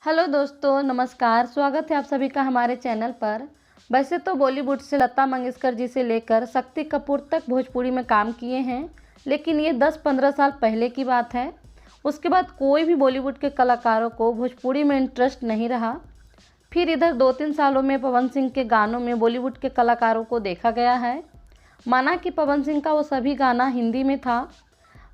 Hello दोस्तों, नमस्कार। स्वागत है आप सभी का हमारे चैनल पर। वैसे तो बॉलीवुड से लता मंगेशकर जी से लेकर शक्ति कपूर तक भोजपुरी में काम किए हैं, लेकिन ये 10-15 साल पहले की बात है। उसके बाद कोई भी बॉलीवुड के कलाकारों को भोजपुरी में इंटरेस्ट नहीं रहा। फिर इधर 2-3 सालों में पवन सिंह के गानों में बॉलीवुड के कलाकारों को देखा गया है। माना कि पवन सिंह का वो सभी गाना हिंदी में था,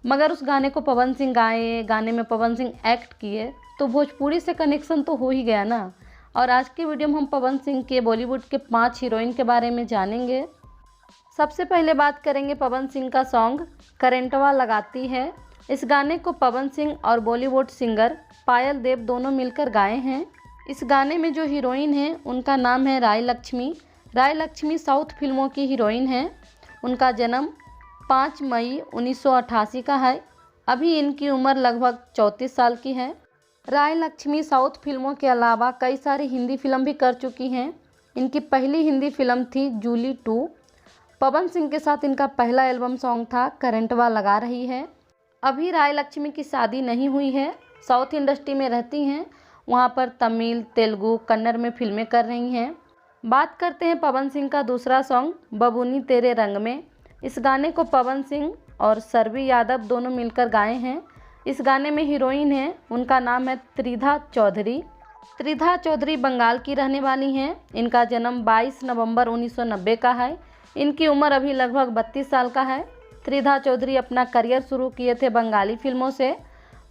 मगर उस गाने को पवन सिंह गाए, गाने में पवन सिंह एक्ट किए, तो भोजपुरी से कनेक्शन तो हो ही गया ना। और आज की वीडियो में हम पवन सिंह के बॉलीवुड के 5 हीरोइन के बारे में जानेंगे। सबसे पहले बात करेंगे पवन सिंह का सॉन्ग करंटवा लगाती है। इस गाने को पवन सिंह और बॉलीवुड सिंगर पायल देव दोनों मिलकर गाए हैं। इस गाने में जो हीरोइन है उनका नाम है राय लक्ष्मी। राय लक्ष्मी साउथ फिल्मों की हीरोइन है। उनका जन्म 5 मई 1988 का है। अभी इनकी उम्र लगभग 34 साल की है। राय लक्ष्मी साउथ फिल्मों के अलावा कई सारी हिंदी फिल्म भी कर चुकी हैं। इनकी पहली हिंदी फिल्म थी जूली 2। पवन सिंह के साथ इनका पहला एल्बम सॉन्ग था करंटवा लगा रही है। अभी राय लक्ष्मी की शादी नहीं हुई है, साउथ इंडस्ट्री में रहती हैं। वहाँ पर तमिल, तेलुगु, कन्नड़ में फिल्में कर रही हैं। बात करते हैं पवन सिंह का दूसरा सॉन्ग बबूनी तेरे रंग में। इस गाने को पवन सिंह और सर्वी यादव दोनों मिलकर गाए हैं। इस गाने में हीरोइन है, उनका नाम है त्रिधा चौधरी। त्रिधा चौधरी बंगाल की रहने वाली हैं। इनका जन्म 22 नवंबर 1990 का है। इनकी उम्र अभी लगभग 32 साल का है। त्रिधा चौधरी अपना करियर शुरू किए थे बंगाली फिल्मों से।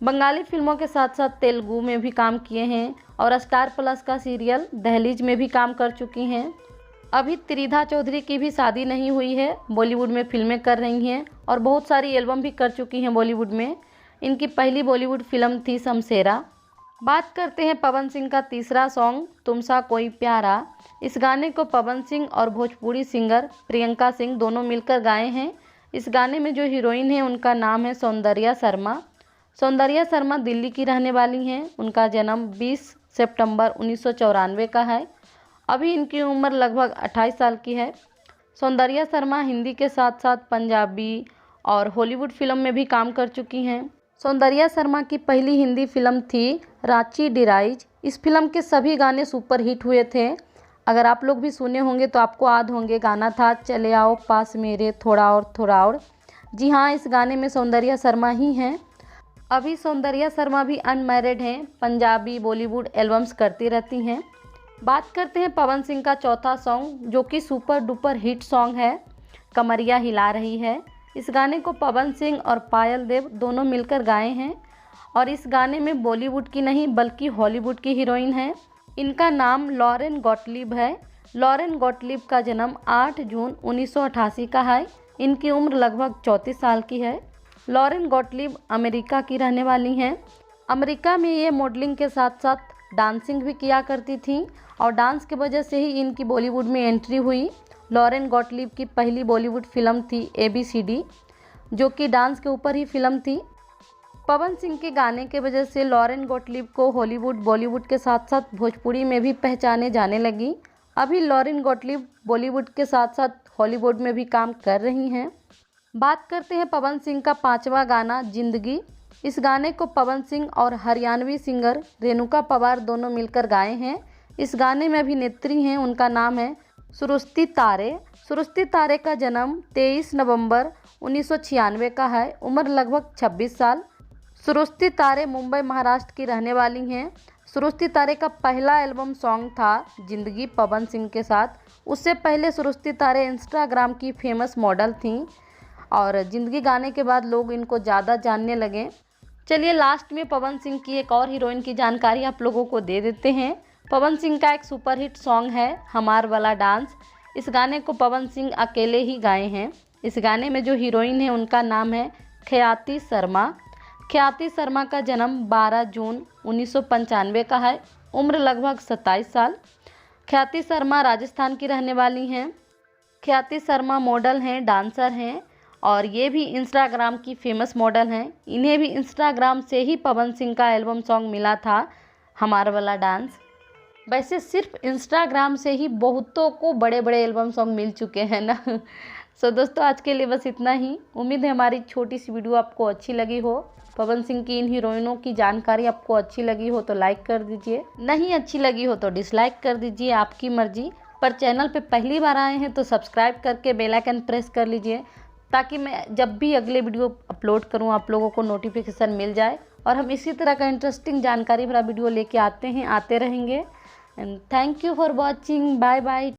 बंगाली फिल्मों के साथ साथ तेलुगु में भी काम किए हैं और स्टार प्लस का सीरियल दहलीज में भी काम कर चुकी हैं। अभी त्रिधा चौधरी की भी शादी नहीं हुई है, बॉलीवुड में फिल्में कर रही हैं और बहुत सारी एल्बम भी कर चुकी हैं बॉलीवुड में। इनकी पहली बॉलीवुड फिल्म थी शमशेरा। बात करते हैं पवन सिंह का तीसरा सॉन्ग तुमसा कोई प्यारा। इस गाने को पवन सिंह और भोजपुरी सिंगर प्रियंका सिंह दोनों मिलकर गाए हैं। इस गाने में जो हीरोइन है उनका नाम है सौंदर्या शर्मा। सौंदर्या शर्मा दिल्ली की रहने वाली हैं। उनका जन्म 20 सितंबर 1994 का है। अभी इनकी उम्र लगभग 28 साल की है। सौंदर्या शर्मा हिंदी के साथ साथ पंजाबी और हॉलीवुड फिल्म में भी काम कर चुकी हैं। सौंदर्या शर्मा की पहली हिंदी फिल्म थी रांची डिराइज। इस फिल्म के सभी गाने सुपर हिट हुए थे। अगर आप लोग भी सुने होंगे तो आपको याद होंगे, गाना था चले आओ पास मेरे थोड़ा और थोड़ा और। जी हाँ, इस गाने में सौंदर्या शर्मा ही हैं। अभी सौंदर्या शर्मा भी अनमैरिड हैं, पंजाबी बॉलीवुड एल्बम्स करती रहती हैं। बात करते हैं पवन सिंह का चौथा सॉन्ग जो कि सुपर डुपर हिट सॉन्ग है कमरिया हिला रही है। इस गाने को पवन सिंह और पायल देव दोनों मिलकर गाए हैं और इस गाने में बॉलीवुड की नहीं बल्कि हॉलीवुड की हीरोइन है। इनका नाम लॉरेन गॉटलिब है। लॉरेन गॉटलिब का जन्म 8 जून 1988 का है। इनकी उम्र लगभग 34 साल की है। लॉरेन गॉटलिब अमेरिका की रहने वाली हैं। अमेरिका में ये मॉडलिंग के साथ साथ डांसिंग भी किया करती थी और डांस की वजह से ही इनकी बॉलीवुड में एंट्री हुई। लॉरेन गॉटलिब की पहली बॉलीवुड फिल्म थी ABCD, जो कि डांस के ऊपर ही फिल्म थी। पवन सिंह के गाने के वजह से लॉरेन गॉटलिब को हॉलीवुड बॉलीवुड के साथ साथ भोजपुरी में भी पहचाने जाने लगी। अभी लॉरेन गॉटलिब बॉलीवुड के साथ साथ हॉलीवुड में भी काम कर रही हैं। बात करते हैं पवन सिंह का 5वां गाना जिंदगी। इस गाने को पवन सिंह और हरियाणवी सिंगर रेणुका पवार दोनों मिलकर गाए हैं। इस गाने में अभिनेत्री हैं, उनका नाम है सुरुस्ती तारे। सुरुस्ती तारे का जन्म 23 नवंबर 1996 का है। उम्र लगभग 26 साल। सुरुस्ती तारे मुंबई महाराष्ट्र की रहने वाली हैं। सुरुस्ती तारे का पहला एल्बम सॉन्ग था जिंदगी पवन सिंह के साथ। उससे पहले सुरुस्ती तारे इंस्टाग्राम की फेमस मॉडल थीं और जिंदगी गाने के बाद लोग इनको ज़्यादा जानने लगे। चलिए लास्ट में पवन सिंह की एक और हीरोइन की जानकारी आप लोगों को दे देते हैं। पवन सिंह का एक सुपरहिट सॉन्ग है हमार वाला डांस। इस गाने को पवन सिंह अकेले ही गाए हैं। इस गाने में जो हीरोइन है उनका नाम है ख्याति शर्मा। ख्याति शर्मा का जन्म 12 जून 1995 का है। उम्र लगभग 27 साल। ख्याति शर्मा राजस्थान की रहने वाली हैं। ख्याति शर्मा मॉडल हैं, डांसर हैं और ये भी इंस्टाग्राम की फेमस मॉडल हैं। इन्हें भी इंस्टाग्राम से ही पवन सिंह का एल्बम सॉन्ग मिला था हमारा वाला डांस। वैसे सिर्फ इंस्टाग्राम से ही बहुतों को बड़े बड़े एल्बम सॉन्ग मिल चुके हैं ना। सो दोस्तों, आज के लिए बस इतना ही। उम्मीद है हमारी छोटी सी वीडियो आपको अच्छी लगी हो। पवन सिंह की इन हीरोइनों की जानकारी आपको अच्छी लगी हो तो लाइक कर दीजिए, नहीं अच्छी लगी हो तो डिसलाइक कर दीजिए, आपकी मर्जी। पर चैनल पे पहली बार आए हैं तो सब्सक्राइब करके बेल आइकन प्रेस कर लीजिए, ताकि मैं जब भी अगले वीडियो अपलोड करूं आप लोगों को नोटिफिकेशन मिल जाए। और हम इसी तरह का इंटरेस्टिंग जानकारी भरा वीडियो लेके आते रहेंगे। And thank you for watching. Bye bye.